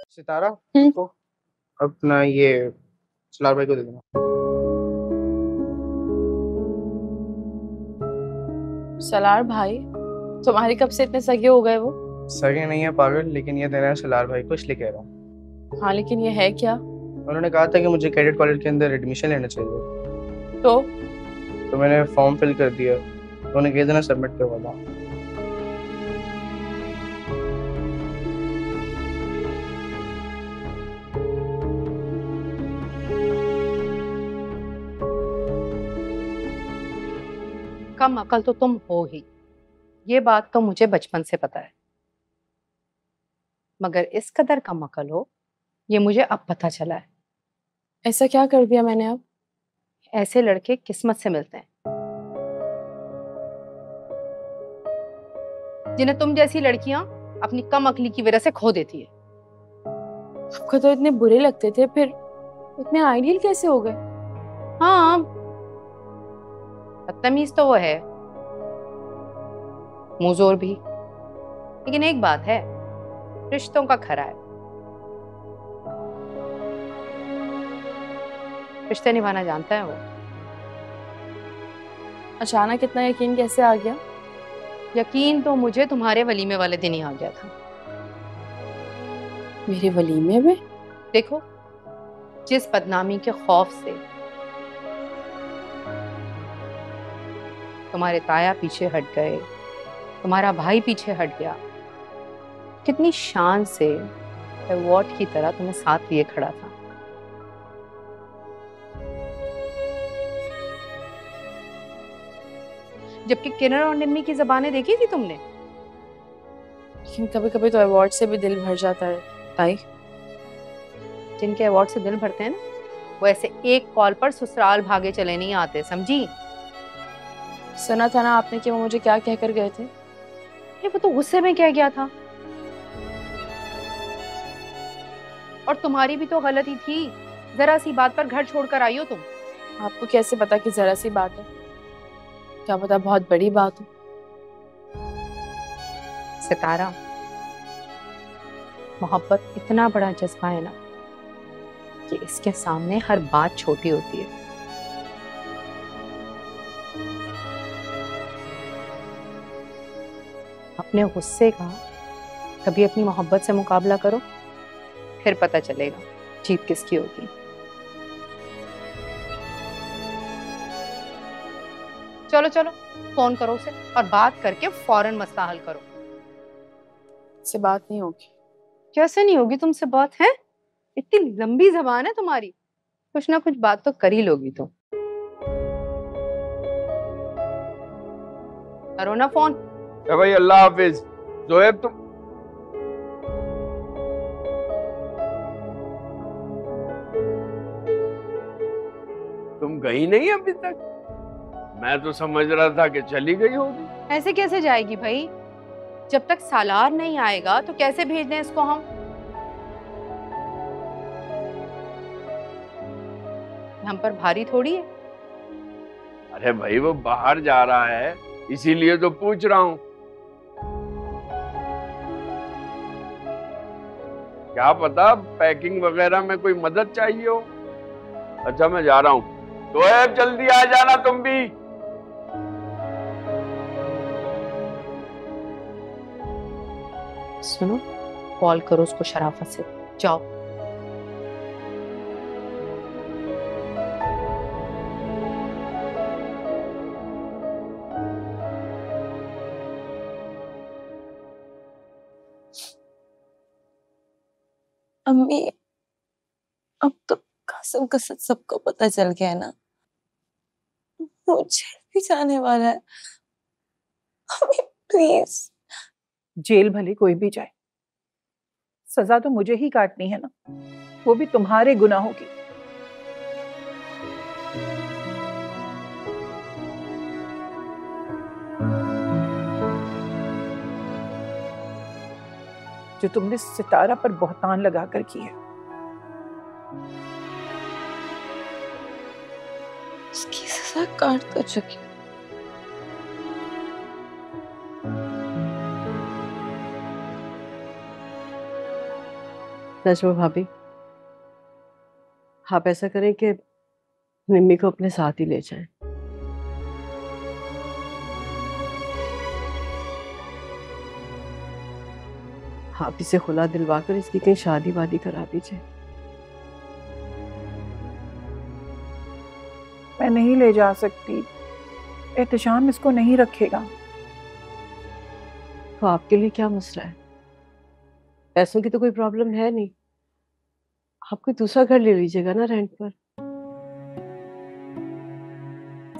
सितारा को अपना ये सलार भाई को दे देना। सलार भाई? तुम्हारी कब से इतने सगे हो गए वो? सगे नहीं है पागल, लेकिन ये देना है सलार भाई को, इसलिए कह रहा हूँ। हाँ, लेकिन ये है क्या? उन्होंने कहा था कि मुझे कैडेट कॉलेज के अंदर एडमिशन लेना चाहिए, तो मैंने फॉर्म फिल कर दिया, तो उन्हें कह देना सबमिट करवा दूँ। कम अकल तो तुम हो ही, ये बात तो मुझे बचपन से पता है, मगर इस कदर कम अकल हो ये मुझे अब पता चला है। ऐसा क्या कर दिया मैंने अब? ऐसे लड़के किस्मत से मिलते हैं, जिन्हें तुम जैसी लड़कियां अपनी कम अकली की वजह से खो देती है। आपको तो इतने बुरे लगते थे, फिर इतने आइडियल कैसे हो गए? हाँ, बदतमीज तो वो है, मुंहजोर भी, लेकिन एक बात है, रिश्तों का खरा है, रिश्ते निभाना जानता है वो। अचानक इतना यकीन कैसे आ गया? यकीन तो मुझे तुम्हारे वलीमे वाले दिन ही आ गया था। मेरे वलीमे में? देखो, जिस बदनामी के खौफ से तुम्हारे ताया पीछे हट गए, तुम्हारा भाई पीछे हट गया, कितनी शान से अवार्ड की तरह तुम्हें साथ लिए खड़ा था। जबकि किरण और निम्मी की जबानें देखी थी तुमने। लेकिन कभी कभी तो अवार्ड से भी दिल भर जाता है ताई। जिनके अवार्ड से दिल भरते हैं ना, वो ऐसे एक कॉल पर ससुराल भागे चले नहीं आते, समझी? सुना था ना आपने कि वो मुझे क्या कहकर गए थे? ये वो तो गुस्से में कह गया था, और तुम्हारी भी तो गलती थी, जरा सी बात पर घर छोड़कर आई हो तुम। आपको कैसे पता कि जरा सी बात है? क्या पता बहुत बड़ी बात हो। सितारा, मोहब्बत इतना बड़ा जज्बा है ना कि इसके सामने हर बात छोटी होती है। अपने गुस्से का कभी अपनी मोहब्बत से मुकाबला करो, फिर पता चलेगा जीत किसकी होगी। चलो चलो, फोन करो उसे और बात करके फौरन मसला हल करो। से बात नहीं होगी। कैसे नहीं होगी तुमसे बात? है इतनी लंबी जबान है तुम्हारी, कुछ ना कुछ बात तो कर ही लोगी तुम। करो ना फोन। भाई अल्लाह हाफिज। जोएब तुम गई नहीं अभी तक? मैं तो समझ रहा था कि चली गई होगी। ऐसे कैसे जाएगी भाई? जब तक सालार नहीं आएगा तो कैसे भेज दें इसको हम? हम पर भारी थोड़ी है। अरे भाई वो बाहर जा रहा है, इसीलिए तो पूछ रहा हूँ। क्या पता पैकिंग वगैरह में कोई मदद चाहिए हो। अच्छा मैं जा रहा हूँ, तो जल्दी आ जाना तुम भी। सुनो, कॉल करो उसको शराफत से, जाओ। अम्मी, अब तो कसम कसम सबको पता चल गया है ना, वो जेल भी जाने वाला है। अम्मी प्लीज। जेल भले कोई भी जाए, सजा तो मुझे ही काटनी है ना, वो भी तुम्हारे गुनाहों की। जो तुमने सितारा पर बहतान लगाकर की है। उसकी की सजा काट तो चुकी हूँ। नजमा भाभी, आप ऐसा करें कि निम्मी को अपने साथ ही ले जाएं। आप इसे खुला दिलवा कर इसकी कहीं शादी वादी करा दीजिए। मैं नहीं ले जा सकती, एहतशाम इसको नहीं रखेगा। तो आपके लिए क्या मसला है? पैसों की तो कोई प्रॉब्लम है नहीं, आप कोई दूसरा घर ले लीजिएगा ना रेंट पर।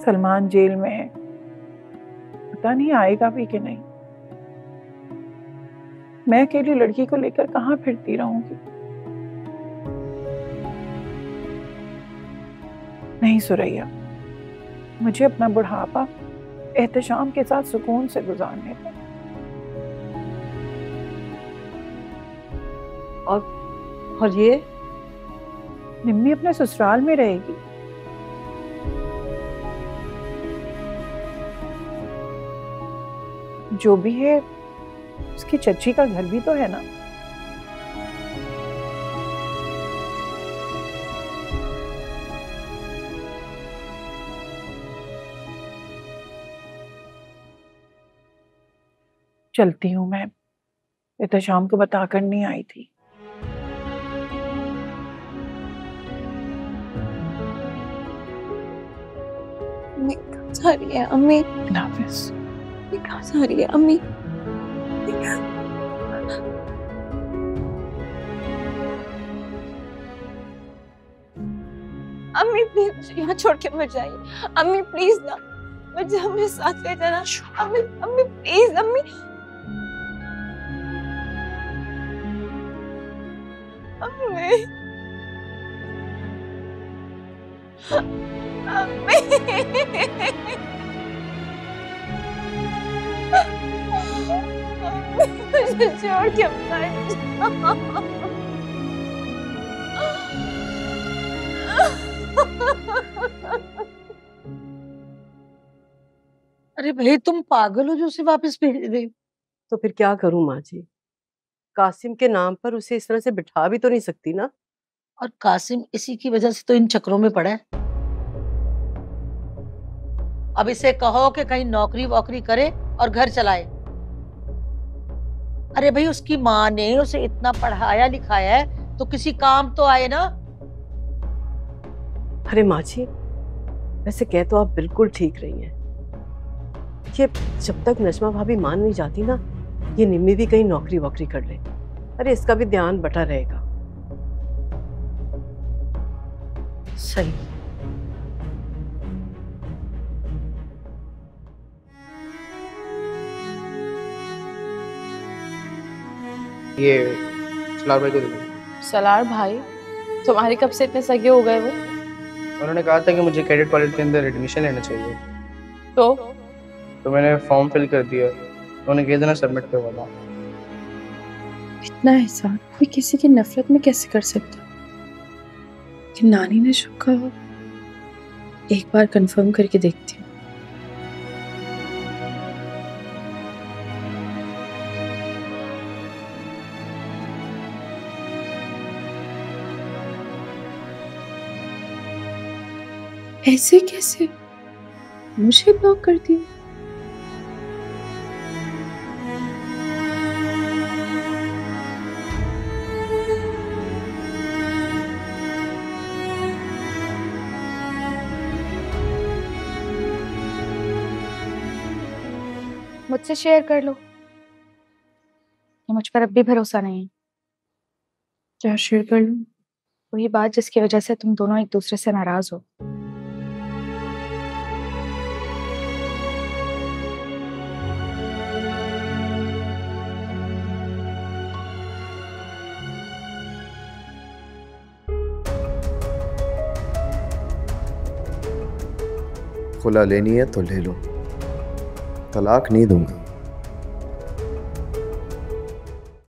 सलमान जेल में है, पता नहीं आएगा भी कि नहीं। मैं अकेली लड़की को लेकर कहाँ फिरती रहूंगी। नहीं सुरैया, मुझे अपना बुढ़ापा एहतशाम के साथ सुकून से गुजारने दे। और ये निम्मी अपने ससुराल में रहेगी। जो भी है, उसकी चच्ची का घर भी तो है ना। चलती हूँ मैं, एहतशाम को बताकर नहीं आई थी। अम्मी कहाँ जा रही है? अम्मी नाफिस, कहाँ जा रही है? अम्मी अम्मी प्लीज यहाँ छोड़ के मत जाइए। अम्मी प्लीज ना, मुझे हमें साथ ले जाना। अम्मी अम्मी प्लीज, अम्मी अम्मी मुझे छोड़ के मत जाओ। अरे भाई, तुम पागल हो जो उसे वापस भेज रही हो? तो फिर क्या करूं माँ जी? कासिम के नाम पर उसे इस तरह से बिठा भी तो नहीं सकती ना। और कासिम इसी की वजह से तो इन चक्रों में पड़ा है। अब इसे कहो कि कहीं नौकरी वोकरी करे और घर चलाए। अरे भाई, उसकी माँ ने उसे इतना पढ़ाया लिखाया है तो किसी काम तो आए ना। अरे माँ जी, वैसे कह तो आप बिल्कुल ठीक रही हैं। ये जब तक नजमा भाभी मान नहीं जाती ना, ये निम्मी भी कहीं नौकरी वोकरी कर ले। अरे इसका भी ध्यान बटा रहेगा। सही। ये सलार भाई को दे दो। सलार भाई? तुम्हारे कब से इतने सगे हो गए वो? उन्होंने कहा था कि मुझे कैडेट कॉलेज के अंदर एडमिशन लेना चाहिए, तो मैंने फॉर्म फिल कर दिया। उन्होंने कह देना सबमिट करवा दो। इतना एहसान कोई किसी की नफरत में कैसे कर सकता? कि नानी ने जो कहा, एक बार कंफर्म करके देखती हूँ। ऐसे कैसे मुझे ब्लॉक कर दिया? मुझसे शेयर कर लो, मुझ पर अब भी भरोसा नहीं है। क्या शेयर कर लूं? वही बात जिसकी वजह से तुम दोनों एक दूसरे से नाराज हो। खुला लेनी है तो ले लो, तलाक नहीं दूंगा।